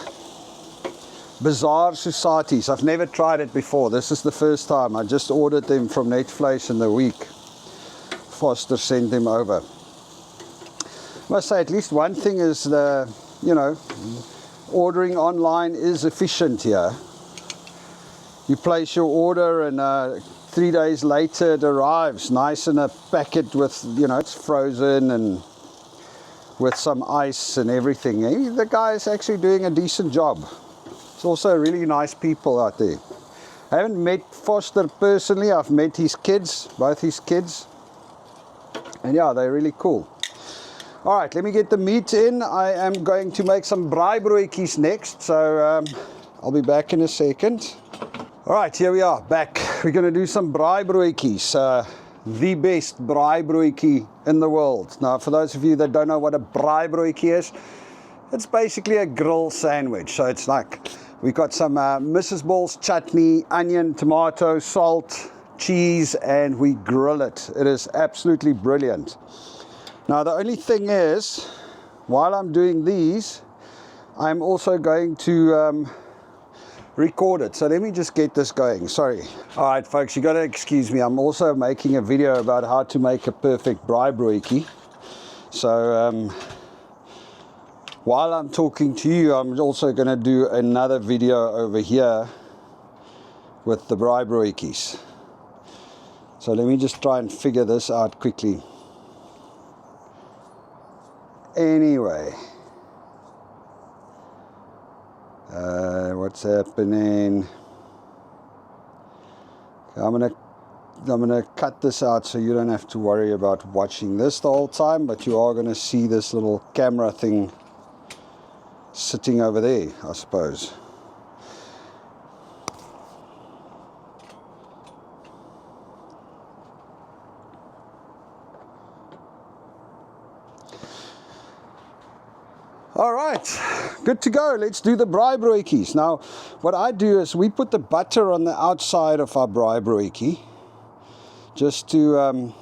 A: Bizarre Susatis. I've never tried it before. This is the first time. I just ordered them from Netvleis in the week. Foster sent them over. I must say, at least one thing is the, you know, ordering online is efficient here. You place your order and 3 days later it arrives nice in a packet with, you know, it's frozen and with some ice and everything. The guy is actually doing a decent job. It's also really nice people out there. I haven't met Foster personally. I've met his kids, both his kids. And yeah, they're really cool. Alright, let me get the meat in. I am going to make some Braaibroodjies next, so I'll be back in a second. Alright, here we are, back. We're going to do some Braaibroodjies, the best Braaibroodjie in the world. Now, for those of you that don't know what a Braaibroodjie is, it's basically a grill sandwich. So it's like, we've got some Mrs. Ball's chutney, onion, tomato, salt, cheese, and we grill it. It is absolutely brilliant. Now the only thing is, while I'm doing these, I'm also going to record it. So let me just get this going. Sorry. Alright folks, you got to excuse me. I'm also making a video about how to make a perfect Braaibroodjie. So while I'm talking to you, I'm also going to do another video over here with the Braaibroodjies. So let me just try and figure this out quickly. Anyway, what's happening? I'm gonna cut this out so you don't have to worry about watching this the whole time, but you are gonna see this little camera thing sitting over there, I suppose. All right, good to go. Let's do the braaibroodjies. Now, what I do is we put the butter on the outside of our braaibroodjie, just to,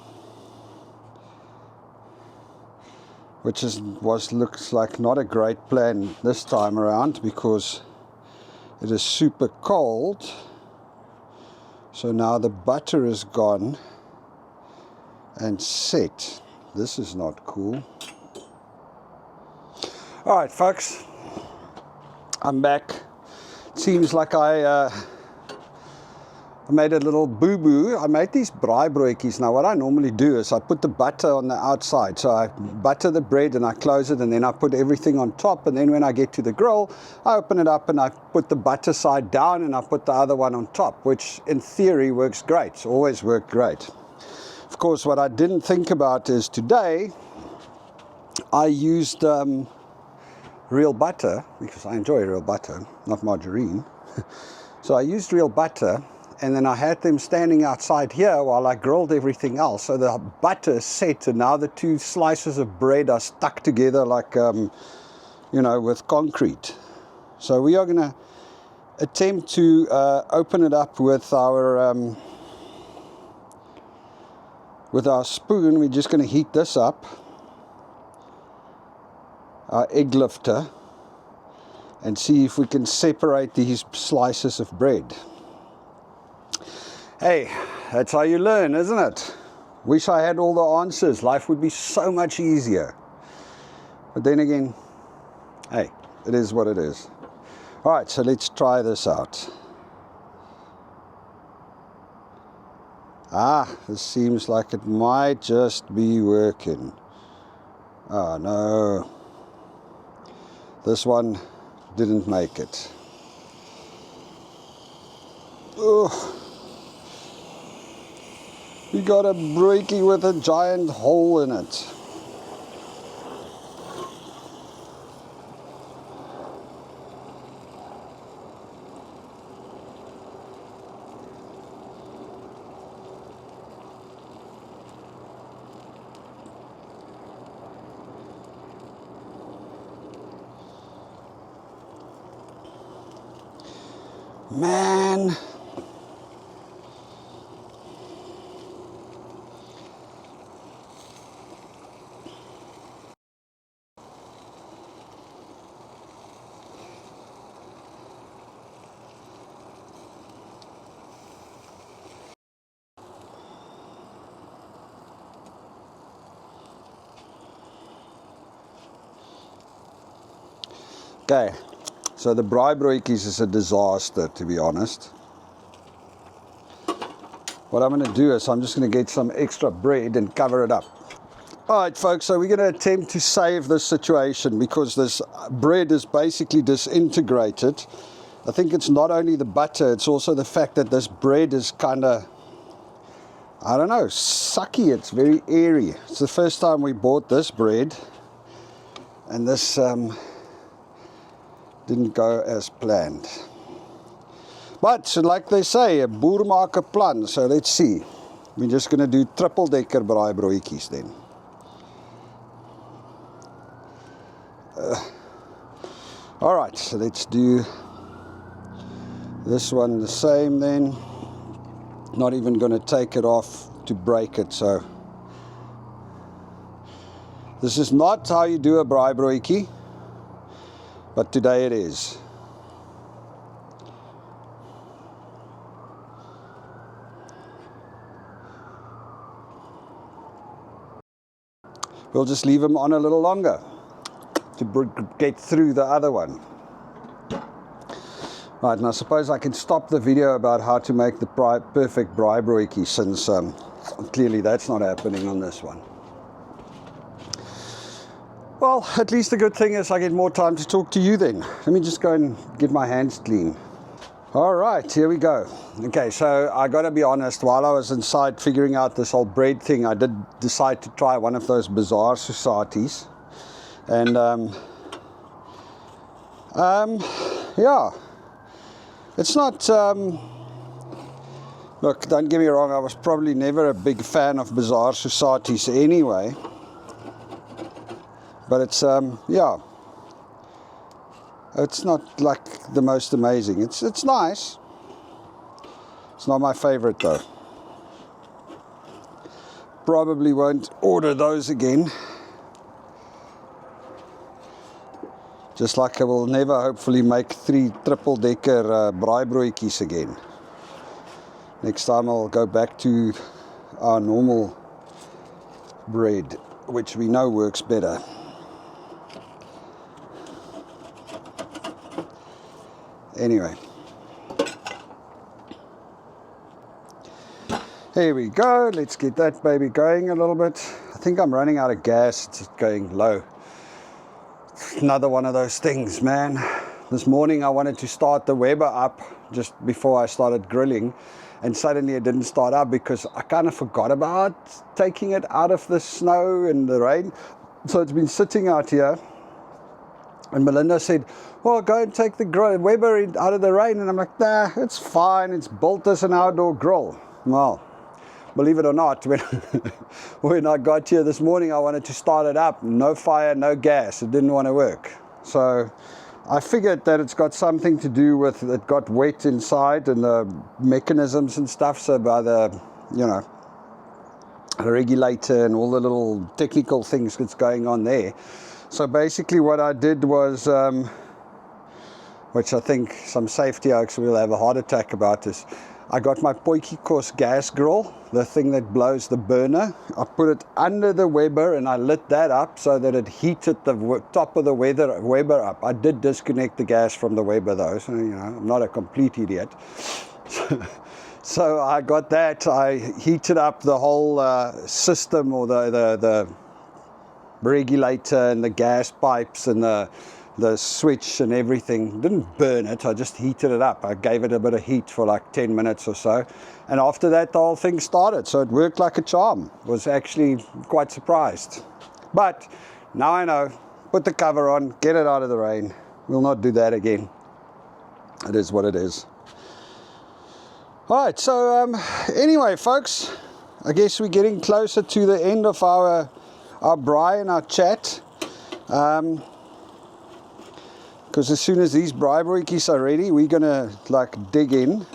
A: looks like not a great plan this time around because it is super cold. So now the butter is gone and set. This is not cool. All right, folks, I'm back. It seems like I made a little boo-boo. I made these braaibroodjies. Now, what I normally do is I put the butter on the outside. So I butter the bread and I close it, and then I put everything on top. And then when I get to the grill, I open it up and I put the butter side down and I put the other one on top, which in theory works great. It's always worked great. Of course, what I didn't think about is today I used real butter, because I enjoy real butter, not margarine. So I used real butter, and then I had them standing outside here while I grilled everything else. So the butter set, and now the two slices of bread are stuck together like, you know, with concrete. So we are going to attempt to open it up with our spoon. We're just going to heat this up, our egg lifter, and see if we can separate these slices of bread. Hey, that's how you learn, isn't it? Wish I had all the answers. Life would be so much easier. But then again, hey, it is what it is. All right, so let's try this out. This seems like it might just be working. Oh no. This one didn't make it. Ugh. We got a braaibroodjie with a giant hole in it. Man. Okay, so the braaibroodjies is a disaster, to be honest. What I'm going to do is I'm just going to get some extra bread and cover it up. All right, folks, so we're going to attempt to save this situation because this bread is basically disintegrated. I think it's not only the butter, it's also the fact that this bread is kind of, I don't know, sucky. It's very airy. It's the first time we bought this bread, and this didn't go as planned. But like they say, 'n boer maak 'n plan. So let's see. We're just going to do triple-decker braaibroodjies then. All right, so let's do this one the same then. Not even going to take it off to break it. So this is not how you do a braaibroodjie, but today it is. We'll just leave them on a little longer to get through the other one. Right, and I suppose I can stop the video about how to make the perfect braaibroodjie, since clearly that's not happening on this one. Well, at least the good thing is I get more time to talk to you then. Let me just go and get my hands clean. All right, here we go. Okay, so I got to be honest, while I was inside figuring out this whole bread thing, I did decide to try one of those bizarre societies. And, yeah, it's not, look, don't get me wrong, I was probably never a big fan of bizarre societies anyway. But it's, yeah, it's not like the most amazing. It's nice. It's not my favorite though. Probably won't order those again. Just like I will never hopefully make 3 triple-decker Braaibroodjies again. Next time I'll go back to our normal bread, which we know works better. Anyway, here we go. Let's get that baby going a little bit. I think I'm running out of gas. It's going low. Another one of those things, man. This morning I wanted to start the Weber up just before I started grilling, and suddenly it didn't start up because I kind of forgot about taking it out of the snow and the rain. So it's been sitting out here. And Melinda said, well, go and take the Weber out of the rain. And I'm like, nah, it's fine. It's built as an outdoor grill. Well, believe it or not, when I got here this morning, I wanted to start it up. No fire, no gas. It didn't want to work. So I figured that it's got something to do with it got wet inside and the mechanisms and stuff. So by the, you know, the regulator and all the little technical things that's going on there. So basically what I did was, which I think some safety oaks will have a heart attack about this, I got my Potjiekos gas grill, the thing that blows the burner. I put it under the Weber and I lit that up so that it heated the top of the Weber up. I did disconnect the gas from the Weber though, so you know, I'm not a complete idiot. So I got that, I heated up the whole system, or the regulator and the gas pipes and the switch and everything. Didn't burn it, I just heated it up. I gave it a bit of heat for like 10 minutes or so, and after that the whole thing started, so it worked like a charm. Was actually quite surprised. But now I know, put the cover on, get it out of the rain. We'll not do that again. It is what it is. Alright, so anyway folks, I guess we're getting closer to the end of our braai and our chat, because as soon as these Braaibroodjies are ready, we're gonna like dig in.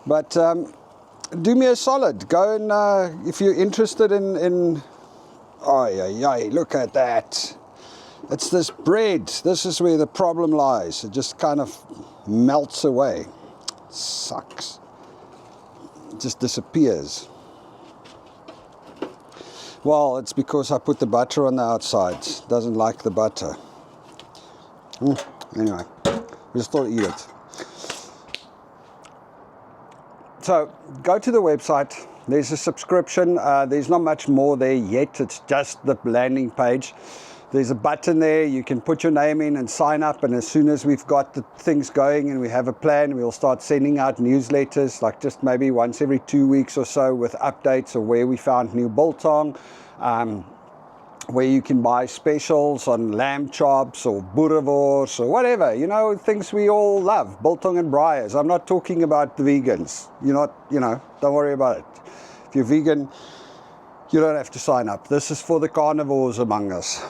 A: But do me a solid, go and if you're interested in oh yeah, look at that, it's this bread. This is where the problem lies. It just kind of melts away. It sucks. It just disappears. Well, it's because I put the butter on the outside. It doesn't like the butter. Anyway, we just thought I'd eat it. So, go to the website. There's a subscription. There's not much more there yet. It's just the landing page. There's a button there. You can put your name in and sign up. And as soon as we've got the things going and we have a plan, we'll start sending out newsletters, like just maybe once every 2 weeks or so, with updates of where we found new biltong, where you can buy specials on lamb chops or boerewors or whatever, you know, things we all love. Biltong and Braai. I'm not talking about the vegans. You're not, you know, don't worry about it. If you're vegan, you don't have to sign up. This is for the carnivores among us.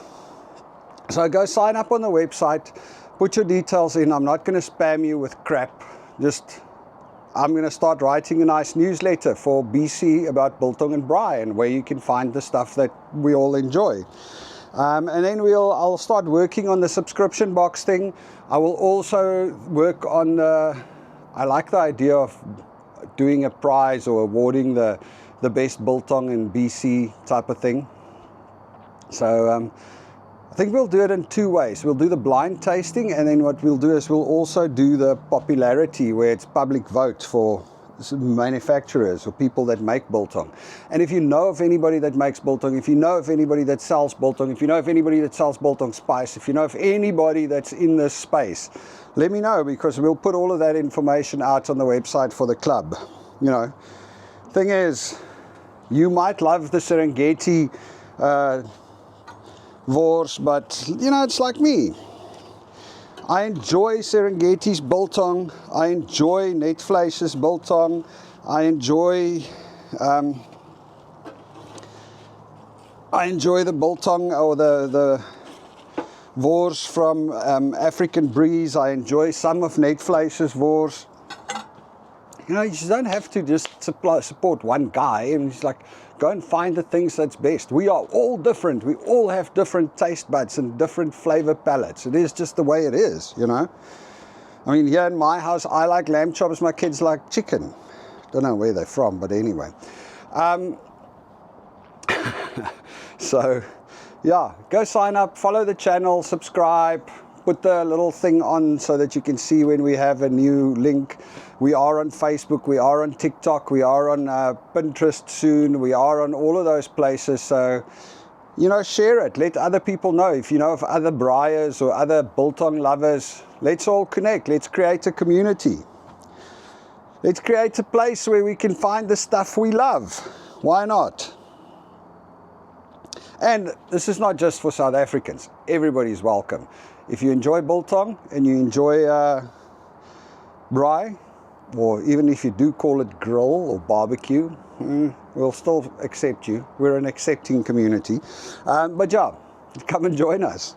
A: So go sign up on the website, put your details in. I'm not going to spam you with crap. I'm going to start writing a nice newsletter for BC about Biltong and Braai and where you can find the stuff that we all enjoy. And then I'll start working on the subscription box thing. I will also work on I like the idea of doing a prize or awarding the best biltong in BC type of thing. So I think we'll do it in 2 ways. We'll do the blind tasting, and then what we'll do is we'll also do the popularity, where it's public vote for manufacturers or people that make biltong. And if you know of anybody that makes biltong, if you know of anybody that sells biltong, if you know of anybody that sells biltong spice, if you know of anybody that's in this space, let me know, because we'll put all of that information out on the website for the club. You know, thing is, you might love the Serengeti wors, but you know, it's like me. I enjoy Serengeti's biltong. I enjoy Netvleis's biltong. I enjoy the biltong or the wors from African Breeze. I enjoy some of Netvleis's wors. You know, you just don't have to just support one guy and just like go and find the things that's best. We are all different. We all have different taste buds and different flavor palettes. It is just the way it is, you know. I mean, here in my house, I like lamb chops. My kids like chicken. Don't know where they're from, but anyway. So, yeah, go sign up, follow the channel, subscribe, put the little thing on so that you can see when we have a new link. We are on Facebook, we are on TikTok, we are on Pinterest soon, we are on all of those places. So, you know, share it, let other people know. If you know of other braaiers or other biltong lovers, let's all connect, let's create a community. Let's create a place where we can find the stuff we love. Why not? And this is not just for South Africans, everybody's welcome. If you enjoy biltong and you enjoy braai, or even if you do call it grill or barbecue, we'll still accept you. We're an accepting community. But yeah, come and join us.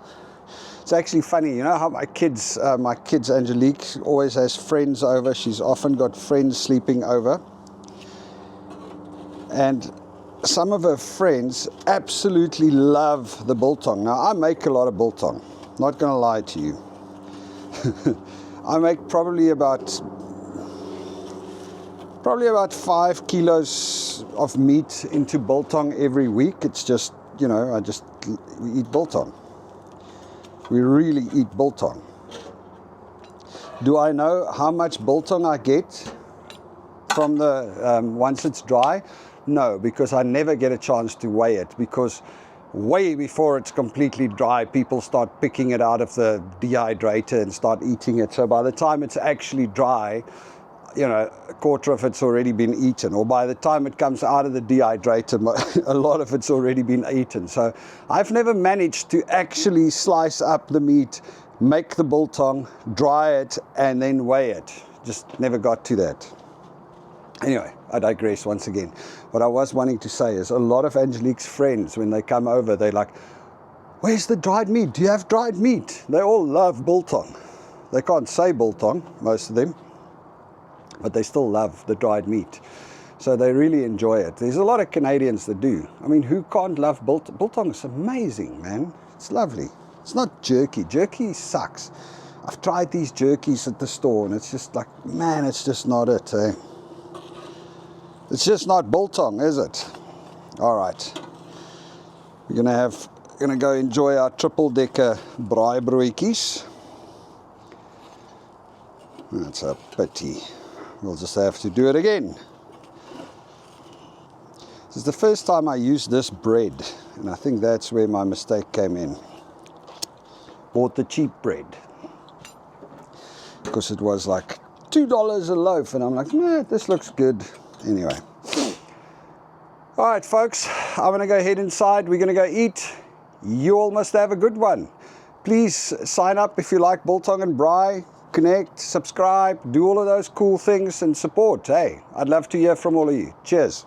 A: It's actually funny, you know how my kids, Angelique always has friends over. She's often got friends sleeping over. And some of her friends absolutely love the biltong. Now, I make a lot of biltong. Not going to lie to you. I make probably about 5 kilos of meat into biltong every week. It's just, you know, we eat biltong. We really eat biltong. Do I know how much biltong I get from the once it's dry? No, because I never get a chance to weigh it, because way before it's completely dry, people start picking it out of the dehydrator and start eating it. So by the time it's actually dry, you know, a quarter of it's already been eaten, or by the time it comes out of the dehydrator, a lot of it's already been eaten. So I've never managed to actually slice up the meat, make the biltong, dry it, and then weigh it. Just never got to that. Anyway, I digress once again. What I was wanting to say is a lot of Angelique's friends, when they come over, they're like, "Where's the dried meat? Do you have dried meat?" They all love biltong. They can't say biltong, most of them, but they still love the dried meat. So they really enjoy it. There's a lot of Canadians that do. I mean, who can't love biltong? Biltong is amazing, man. It's lovely. It's not jerky. Jerky sucks. I've tried these jerkies at the store, and it's just like, man, it's just not it, eh? It's just not biltong, is it? All right. We're gonna go enjoy our triple-decker Braaibroodjies. That's a pity. We'll just have to do it again. This is the first time I used this bread, and I think that's where my mistake came in. Bought the cheap bread because it was like $2 a loaf, and I'm like, nah, this looks good. Anyway. All right, folks, I'm going to go head inside. We're going to go eat. You all must have a good one. Please sign up if you like Biltong and Braai. Connect, subscribe, do all of those cool things and support. Hey, I'd love to hear from all of you. Cheers.